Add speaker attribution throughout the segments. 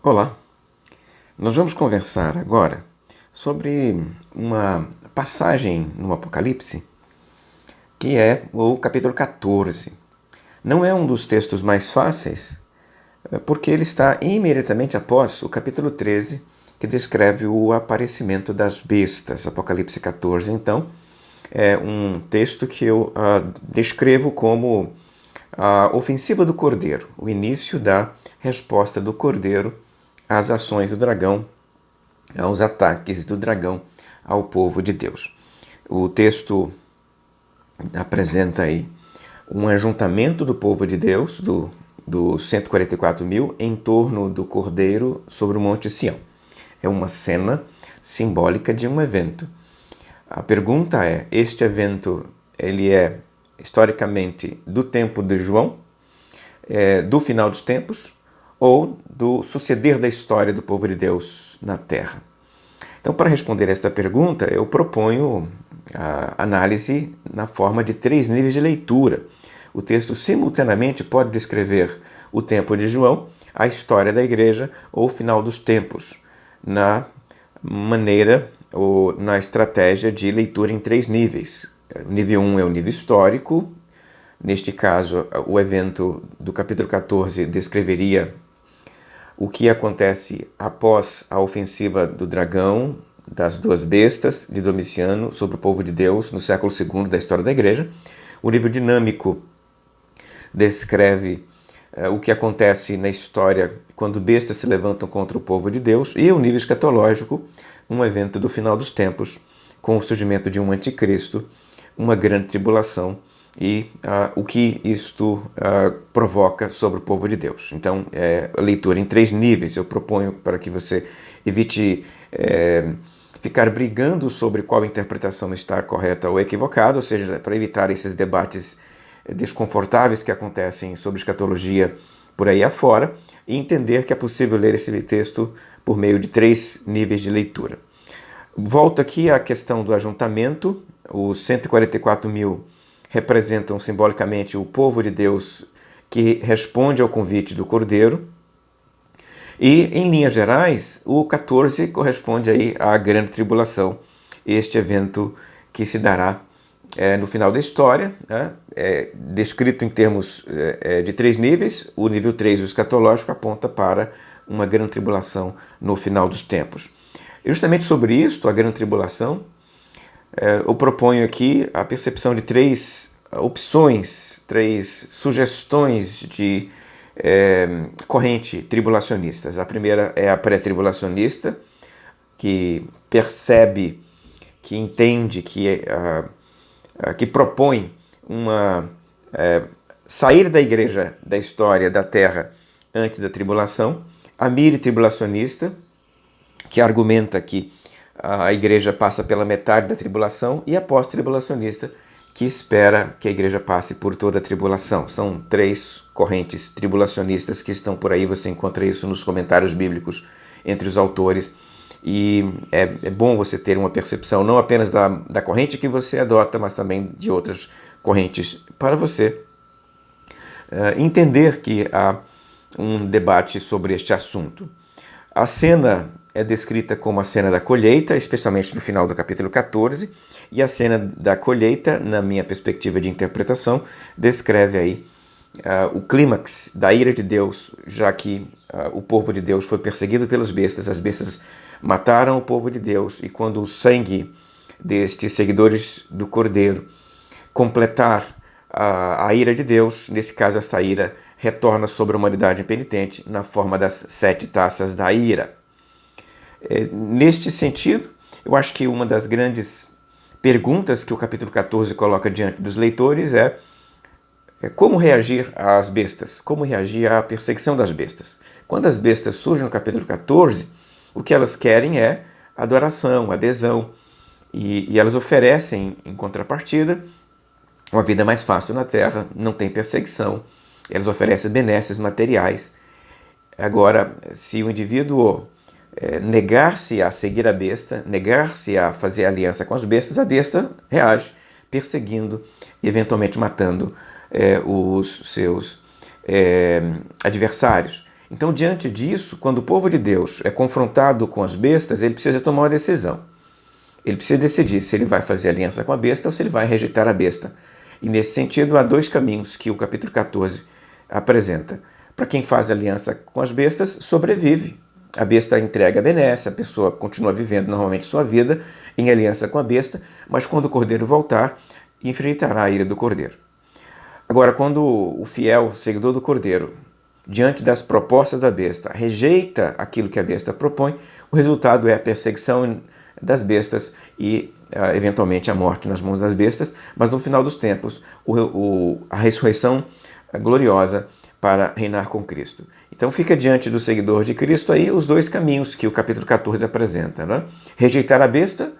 Speaker 1: Olá, nós vamos conversar agora sobre uma passagem no Apocalipse que é o capítulo 14. Não é um dos textos mais fáceis, porque ele está imediatamente após o capítulo 13, que descreve o aparecimento das bestas. Apocalipse 14, então, é um texto que eu descrevo como a ofensiva do Cordeiro, o início da resposta do Cordeiro às ações do dragão, aos ataques do dragão ao povo de Deus. O texto apresenta aí um ajuntamento do povo de Deus, dos 144 mil, em torno do Cordeiro sobre o Monte Sião. É uma cena simbólica de um evento. A pergunta é, este evento ele é historicamente do tempo de João, do final dos tempos, ou do suceder da história do povo de Deus na Terra? Então, para responder esta pergunta, eu proponho a análise na forma de 3 níveis de leitura. O texto simultaneamente pode descrever o tempo de João, a história da igreja ou o final dos tempos, na maneira ou na estratégia de leitura em 3 níveis. O nível 1 é o nível histórico. Neste caso, o evento do capítulo 14 descreveria o que acontece após a ofensiva do dragão, das 2 bestas de Domiciano sobre o povo de Deus no século II da história da igreja. O nível dinâmico descreve o que acontece na história quando bestas se levantam contra o povo de Deus. E o nível escatológico, um evento do final dos tempos, com o surgimento de um anticristo, uma grande tribulação e o que isto provoca sobre o povo de Deus. Então, a leitura em 3 níveis. Eu proponho para que você evite ficar brigando sobre qual interpretação está correta ou equivocada, ou seja, para evitar esses debates desconfortáveis que acontecem sobre escatologia por aí afora, e entender que é possível ler esse texto por meio de 3 níveis de leitura. Volto aqui à questão do ajuntamento. Os 144 mil representam simbolicamente o povo de Deus que responde ao convite do Cordeiro. E, em linhas gerais, o 14 corresponde aí à grande tribulação, este evento que se dará no final da história, descrito em termos de 3 níveis. O nível 3, o escatológico, aponta para uma grande tribulação no final dos tempos. E justamente sobre isto, a grande tribulação, eu proponho aqui a percepção de 3 opções, 3 sugestões de corrente tribulacionistas. A primeira é a pré-tribulacionista, que percebe, que entende, que propõe uma sair da igreja da história da terra antes da tribulação. A miri-tribulacionista, que argumenta que a igreja passa pela metade da tribulação, e a pós-tribulacionista, que espera que a igreja passe por toda a tribulação. São 3 correntes tribulacionistas que estão por aí, você encontra isso nos comentários bíblicos entre os autores, e é bom você ter uma percepção não apenas da corrente que você adota, mas também de outras correntes, para você entender que há um debate sobre este assunto. A cena é descrita como a cena da colheita, especialmente no final do capítulo 14, e a cena da colheita, na minha perspectiva de interpretação, descreve aí o clímax da ira de Deus, já que o povo de Deus foi perseguido pelas bestas, as bestas mataram o povo de Deus, e quando o sangue destes seguidores do Cordeiro completar a ira de Deus, nesse caso essa ira retorna sobre a humanidade impenitente na forma das 7 taças da ira. Neste sentido, eu acho que uma das grandes perguntas que o capítulo 14 coloca diante dos leitores é como reagir às bestas, como reagir à perseguição das bestas. Quando as bestas surgem no capítulo 14, o que elas querem é adoração, adesão, e elas oferecem, em contrapartida, uma vida mais fácil na terra, não tem perseguição, elas oferecem benesses materiais. Agora, se o indivíduo negar-se a seguir a besta, negar-se a fazer aliança com as bestas, a besta reage, perseguindo e eventualmente matando os seus adversários. Então, diante disso, quando o povo de Deus é confrontado com as bestas, ele precisa tomar uma decisão. Ele precisa decidir se ele vai fazer aliança com a besta ou se ele vai rejeitar a besta. E nesse sentido, há dois caminhos que o capítulo 14 apresenta. Para quem faz aliança com as bestas, sobrevive. A besta entrega a benesse, a pessoa continua vivendo normalmente sua vida em aliança com a besta, mas quando o cordeiro voltar, enfrentará a ira do cordeiro. Agora, quando o fiel seguidor do cordeiro, diante das propostas da besta, rejeita aquilo que a besta propõe, o resultado é a perseguição das bestas e, eventualmente, a morte nas mãos das bestas, mas no final dos tempos, a ressurreição gloriosa para reinar com Cristo. Então fica diante do seguidor de Cristo aí os dois caminhos que o capítulo 14 apresenta, né? Rejeitar a besta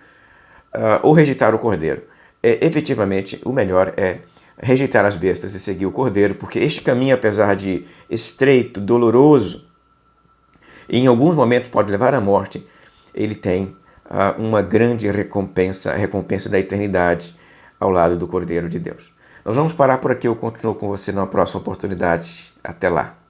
Speaker 1: ou rejeitar o cordeiro. Efetivamente, o melhor é rejeitar as bestas e seguir o cordeiro, porque este caminho, apesar de estreito, doloroso, e em alguns momentos pode levar à morte, ele tem uma grande recompensa, a recompensa da eternidade ao lado do Cordeiro de Deus. Nós vamos parar por aqui, eu continuo com você numa próxima oportunidade. Até lá.